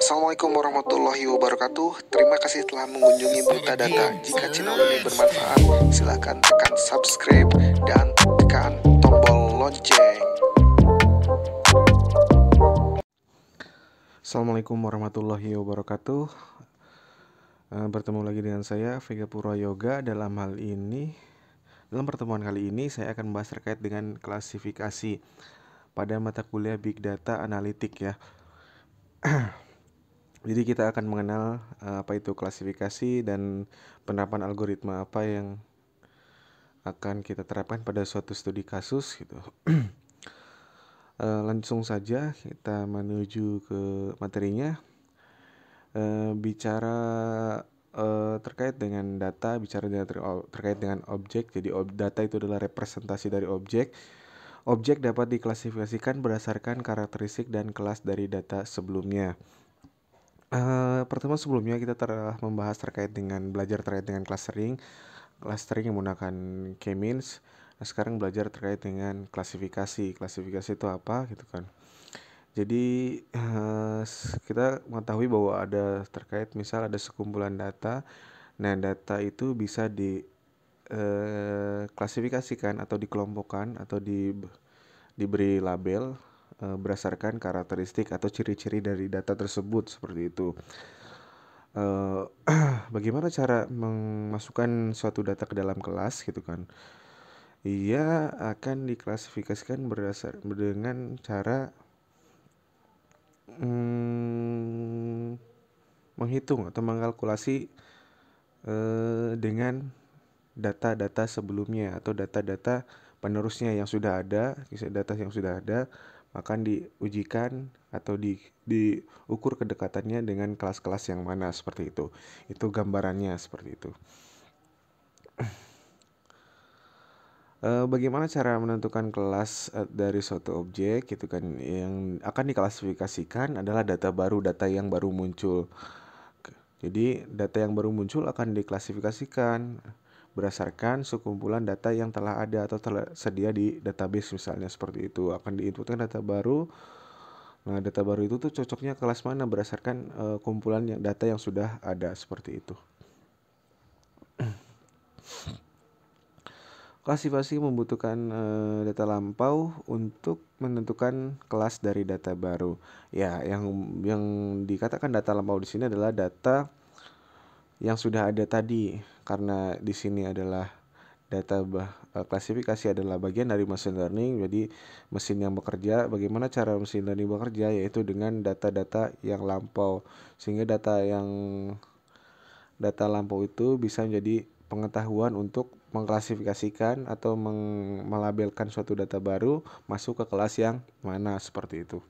Assalamualaikum warahmatullahi wabarakatuh. Terima kasih telah mengunjungi Buta Data. Jika channel ini bermanfaat, silakan tekan subscribe dan tekan tombol lonceng. Assalamualaikum warahmatullahi wabarakatuh. Bertemu lagi dengan saya Vega Pura Yoga. Dalam pertemuan kali ini saya akan membahas terkait dengan klasifikasi pada mata kuliah Big Data Analytic ya. Jadi kita akan mengenal apa itu klasifikasi dan penerapan algoritma apa yang akan kita terapkan pada suatu studi kasus gitu. Langsung saja kita menuju ke materinya. Bicara terkait dengan data, terkait dengan objek. Jadi data itu adalah representasi dari objek. Objek dapat diklasifikasikan berdasarkan karakteristik dan kelas dari data sebelumnya. Pertemuan sebelumnya kita telah membahas belajar terkait dengan clustering yang menggunakan K-means. Nah, sekarang belajar terkait dengan klasifikasi. Klasifikasi itu apa gitu kan. Jadi kita mengetahui bahwa misal ada sekumpulan data. Nah, data itu bisa diklasifikasikan atau dikelompokkan atau diberi label berdasarkan karakteristik atau ciri-ciri dari data tersebut seperti itu. Bagaimana cara memasukkan suatu data ke dalam kelas gitu kan? Ia akan diklasifikasikan dengan cara menghitung atau mengkalkulasi dengan data-data sebelumnya atau data-data penerusnya yang sudah ada, akan diujikan atau diukur kedekatannya dengan kelas-kelas yang mana seperti itu. Itu gambarannya seperti itu. Bagaimana cara menentukan kelas dari suatu objek gitu kan? Yang akan diklasifikasikan adalah data yang baru muncul. Jadi data yang baru muncul akan diklasifikasikan berdasarkan sekumpulan data yang telah ada atau telah sedia di database misalnya seperti itu. Akan diinputkan data baru. Nah, data baru itu tuh cocoknya kelas mana berdasarkan kumpulan data yang sudah ada seperti itu. Klasifikasi membutuhkan data lampau untuk menentukan kelas dari data baru. Ya, yang dikatakan data lampau di sini adalah data yang sudah ada tadi, karena di sini adalah klasifikasi adalah bagian dari machine learning. Jadi mesin yang bekerja, bagaimana cara mesin learning bekerja, yaitu dengan data-data yang lampau, sehingga data lampau itu bisa menjadi pengetahuan untuk mengklasifikasikan atau melabelkan suatu data baru masuk ke kelas yang mana seperti itu.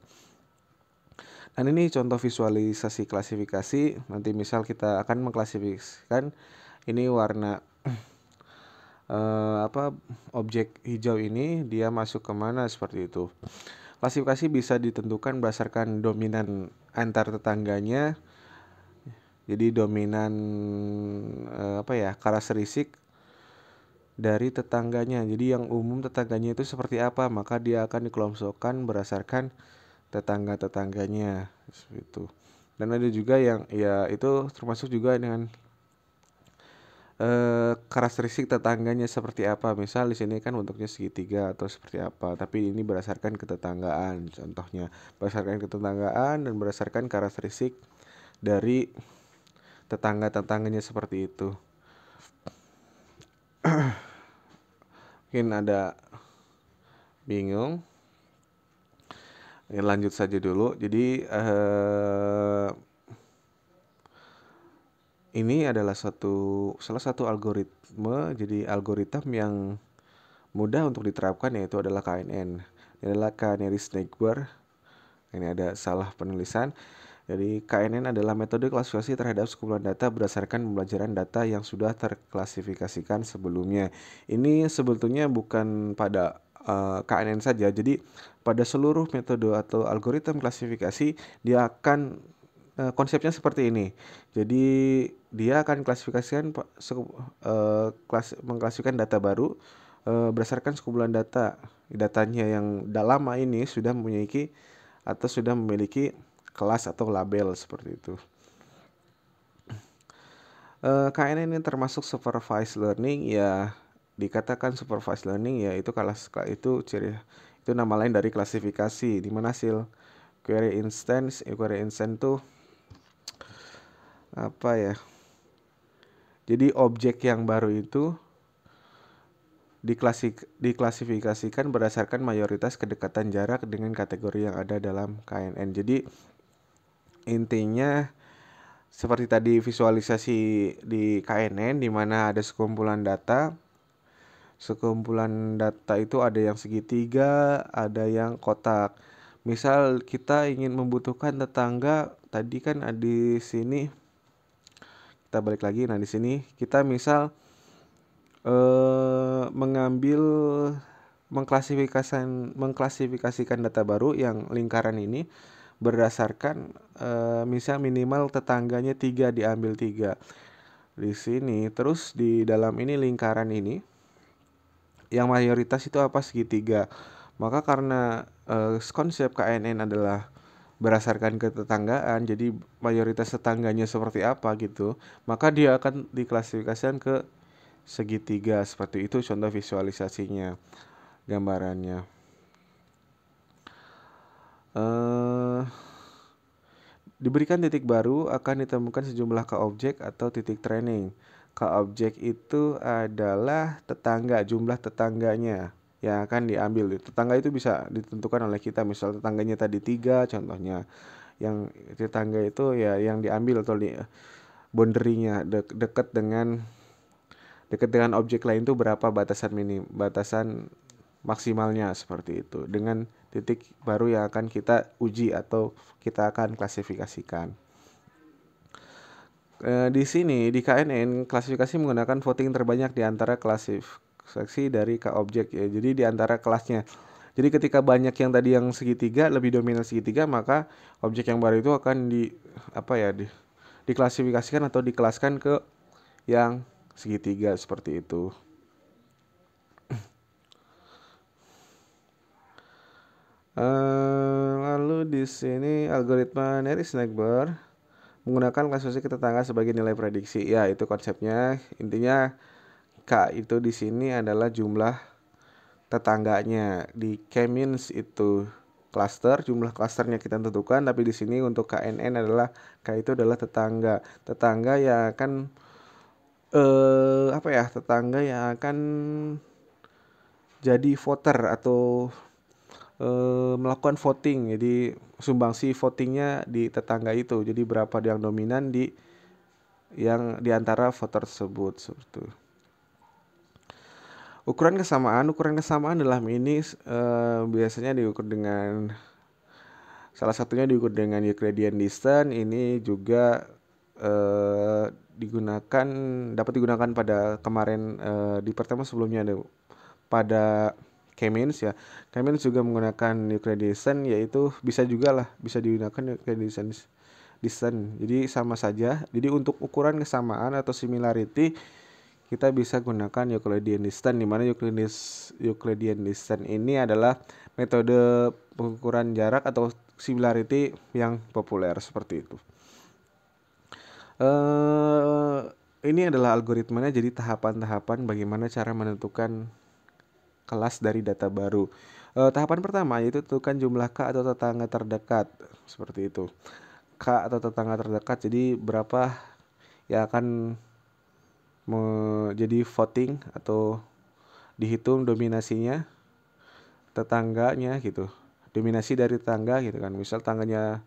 Dan ini contoh visualisasi klasifikasi. Nanti misal kita akan mengklasifikasikan ini warna objek hijau ini dia masuk ke mana seperti itu. Klasifikasi bisa ditentukan berdasarkan dominan antar tetangganya. Jadi dominan karakteristik dari tetangganya. Jadi yang umum tetangganya itu seperti apa, maka dia akan dikelompokkan berdasarkan tetangga-tetangganya seperti itu. Dan ada juga yang ya itu termasuk juga dengan karakteristik tetangganya seperti apa. Misal di sini kan bentuknya segitiga atau seperti apa, tapi ini berdasarkan ketetanggaan. Contohnya berdasarkan ketetanggaan dan berdasarkan karakteristik dari tetangga-tetangganya seperti itu. Mungkin ada bingung. Lanjut saja dulu. Jadi ini adalah salah satu algoritma. Jadi algoritma yang mudah untuk diterapkan yaitu adalah KNN. Ini adalah Canary Snake Bar. Ini ada salah penulisan. Jadi KNN adalah metode klasifikasi terhadap sekumpulan data berdasarkan pembelajaran data yang sudah terklasifikasikan sebelumnya. Ini sebetulnya bukan pada KNN saja. Jadi pada seluruh metode atau algoritma klasifikasi dia akan konsepnya seperti ini. Jadi dia akan mengklasifikasikan data baru berdasarkan sekumpulan datanya yang lama ini sudah memiliki kelas atau label seperti itu. KNN ini termasuk supervised learning ya, dikatakan supervised learning ya itu kelas itu ciri itu nama lain dari klasifikasi di mana hasil query instance tuh apa ya? Jadi objek yang baru itu diklasifikasikan berdasarkan mayoritas kedekatan jarak dengan kategori yang ada dalam KNN. Jadi intinya seperti tadi visualisasi di KNN di mana ada sekumpulan data. Sekumpulan data itu ada yang segitiga, ada yang kotak. Misal kita ingin membutuhkan tetangga, tadi kan ada di sini kita balik lagi. Nah, di sini kita misal mengambil mengklasifikasikan data baru yang lingkaran ini berdasarkan misal minimal tetangganya 3 diambil 3 di sini. Terus di dalam ini lingkaran ini yang mayoritas itu apa? Segitiga. Maka karena konsep KNN adalah berdasarkan ketetanggaan, jadi mayoritas tetangganya seperti apa gitu, maka dia akan diklasifikasikan ke segitiga seperti itu. Contoh visualisasinya, gambarannya. Diberikan titik baru akan ditemukan sejumlah k-objek atau titik training. K-objek itu adalah tetangga, jumlah tetangganya yang akan diambil. Tetangga itu bisa ditentukan oleh kita, misal tetangganya tadi 3 contohnya. Yang tetangga itu ya yang diambil atau boundary-nya dekat dengan objek lain itu berapa batasan maksimalnya seperti itu. Dengan titik baru yang akan kita uji atau kita akan klasifikasikan. Di sini di KNN klasifikasi menggunakan voting terbanyak di antara klasifikasi dari k-objek ya. Jadi di antara kelasnya. Jadi ketika banyak yang tadi yang segitiga lebih dominan segitiga, maka objek yang baru itu akan diklasifikasikan atau dikelaskan ke yang segitiga seperti itu. Lalu di sini algoritma Nares-Neighbor menggunakan klasifikasi tetangga sebagai nilai prediksi. Ya, itu konsepnya. Intinya K itu di sini adalah jumlah tetangganya. Di K-means itu cluster, jumlah clusternya kita tentukan, tapi di sini untuk KNN adalah K itu adalah tetangga. Tetangga yang akan tetangga yang akan jadi voter atau melakukan voting. Jadi sumbangsi votingnya di tetangga itu. Jadi berapa yang dominan di antara voter tersebut seperti itu. Ukuran kesamaan dalam ini biasanya diukur dengan salah satunya diukur dengan Euclidean distance. Ini juga dapat digunakan pada kemarin di pertemuan sebelumnya pada K-means ya. K-means juga menggunakan Euclidean distance, yaitu bisa digunakan Euclidean distance. Jadi sama saja. Jadi untuk ukuran kesamaan atau similarity kita bisa gunakan Euclidean distance, di mana Euclidean distance ini adalah metode pengukuran jarak atau similarity yang populer seperti itu. Ini adalah algoritmanya, jadi tahapan-tahapan bagaimana cara menentukan kelas dari data baru. Tahapan pertama yaitu tentukan jumlah K atau tetangga terdekat seperti itu. K atau tetangga terdekat, jadi berapa yang akan menjadi voting atau dihitung dominasinya tetangganya gitu. Dominasi dari tetangga gitu kan. Misal tetangganya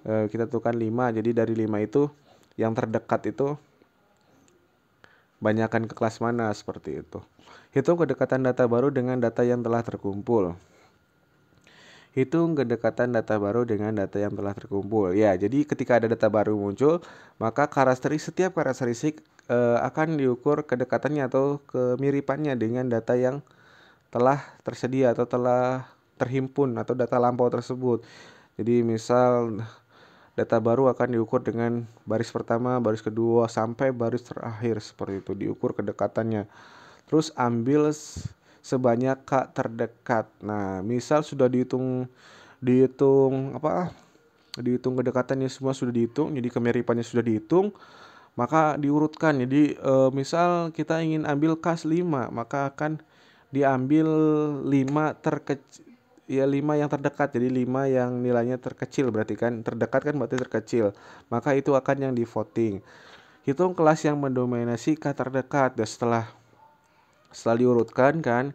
kita tentukan 5, jadi dari 5 itu yang terdekat itu banyakkan ke kelas mana seperti itu. Hitung kedekatan data baru dengan data yang telah terkumpul. Hitung kedekatan data baru dengan data yang telah terkumpul. Ya, jadi ketika ada data baru muncul, maka setiap karakteristik akan diukur kedekatannya atau kemiripannya dengan data yang telah tersedia atau telah terhimpun atau data lampau tersebut. Jadi misal data baru akan diukur dengan baris pertama, baris kedua, sampai baris terakhir seperti itu. Diukur kedekatannya. Terus ambil sebanyak K terdekat. Nah, misal sudah dihitung dihitung kedekatannya semua sudah dihitung, jadi kemiripannya sudah dihitung, maka diurutkan. Jadi misal kita ingin ambil kas 5, maka akan diambil 5 terkecil, ya 5 yang terdekat. Jadi 5 yang nilainya terkecil, berarti kan terdekat kan berarti terkecil. Maka itu akan yang di voting. Hitung kelas yang mendominasi K terdekat. Dan setelah diurutkan kan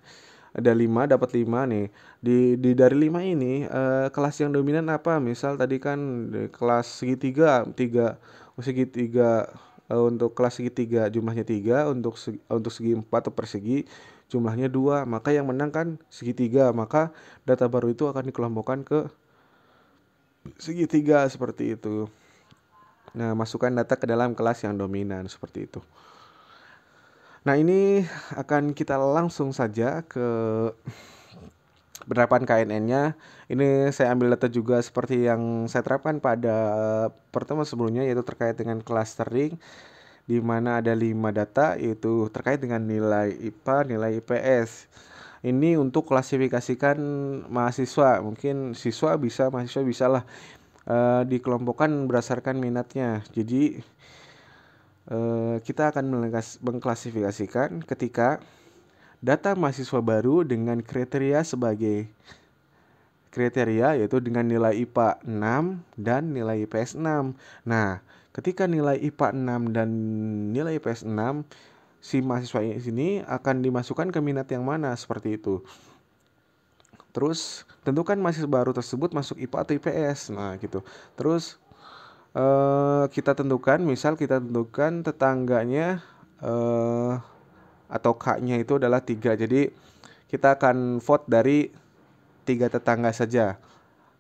ada 5, dapat 5 nih. Dari 5 ini kelas yang dominan apa? Misal tadi kan kelas segitiga, segitiga, untuk kelas segitiga jumlahnya 3, untuk segi 4 atau persegi jumlahnya 2. Maka yang menang kan segitiga, maka data baru itu akan dikelompokkan ke segitiga seperti itu. Nah, masukkan data ke dalam kelas yang dominan seperti itu. Nah, ini akan kita langsung saja ke penerapan KNN-nya. Ini saya ambil data juga seperti yang saya terapkan pada pertemuan sebelumnya, yaitu terkait dengan clustering, di mana ada 5 data, yaitu terkait dengan nilai IPA, nilai IPS. Ini untuk klasifikasikan mahasiswa. Mungkin mahasiswa bisa lah dikelompokkan berdasarkan minatnya. Jadi kita akan mengklasifikasikan ketika data mahasiswa baru dengan kriteria yaitu dengan nilai IPA 6 dan nilai IPS 6. Nah, ketika nilai IPA 6 dan nilai IPS 6, si mahasiswa ini akan dimasukkan ke minat yang mana, seperti itu. Terus tentukan mahasiswa baru tersebut masuk IPA atau IPS. Nah, gitu. Terus kita tentukan tetangganya atau K-nya itu adalah 3. Jadi kita akan vote dari 3 tetangga saja.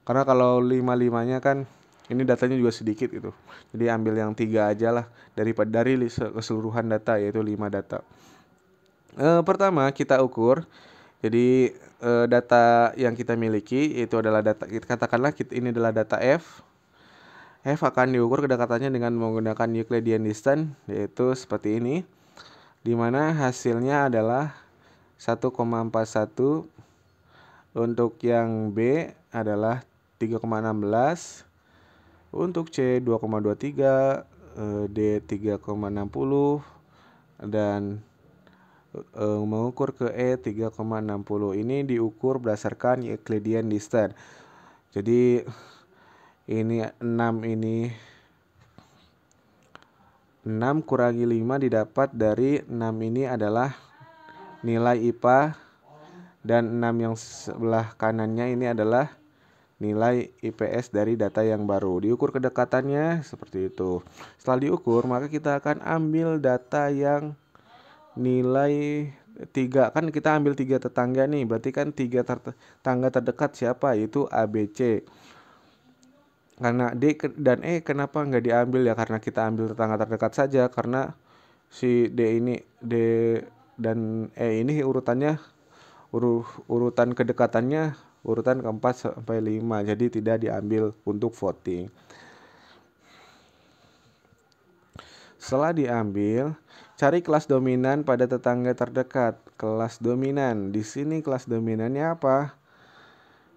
Karena kalau 5-5-nya kan ini datanya juga sedikit gitu. Jadi ambil yang 3 aja lah dari keseluruhan data, yaitu 5 data. Pertama kita ukur. Jadi data yang kita miliki itu adalah data, katakanlah ini adalah data F. F akan diukur kedekatannya dengan menggunakan Euclidean distance, yaitu seperti ini, di mana hasilnya adalah 1,41, untuk yang B adalah 3,16, untuk C 2,23, D 3,60, dan mengukur ke E 3,60. Ini diukur berdasarkan Euclidean distance. Jadi ini 6 kurangi 5 didapat dari 6 ini adalah nilai IPA, dan 6 yang sebelah kanannya ini adalah nilai IPS dari data yang baru. Diukur kedekatannya seperti itu. Setelah diukur, maka kita akan ambil data yang nilai 3. Kan kita ambil 3 tetangga nih, berarti kan 3 tetangga terdekat siapa? Yaitu A, B, C. Karena D dan E kenapa nggak diambil ya? Karena kita ambil tetangga terdekat saja. Karena si D dan E ini urutannya, urutan kedekatannya urutan ke-4 sampai 5. Jadi tidak diambil untuk voting. Setelah diambil, cari kelas dominan pada tetangga terdekat. Kelas dominan. Di sini kelas dominannya apa?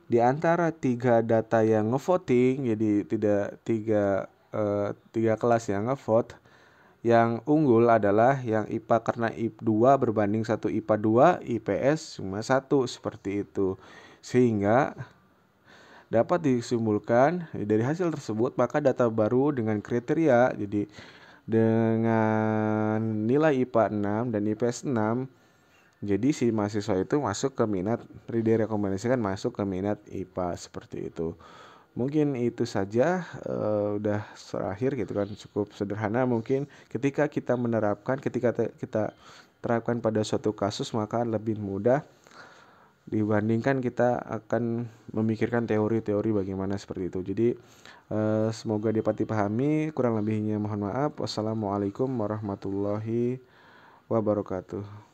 Di antara 3 data yang ngevoting, jadi tidak 3 kelas yang ngevote, yang unggul adalah yang IPA karena IP 2 berbanding 1 IPA 2, IPS cuma 1, seperti itu. Sehingga dapat disimpulkan dari hasil tersebut, maka data baru dengan kriteria, jadi dengan nilai IPA 6 dan IPS 6, jadi si mahasiswa itu masuk ke minat, direkomendasikan masuk ke minat IPA, seperti itu. Mungkin itu saja, udah terakhir gitu kan, cukup sederhana. Mungkin ketika kita terapkan pada suatu kasus, maka lebih mudah dibandingkan kita akan memikirkan teori-teori bagaimana seperti itu. Jadi semoga dapat dipahami, kurang lebihnya mohon maaf. Wassalamualaikum warahmatullahi wabarakatuh.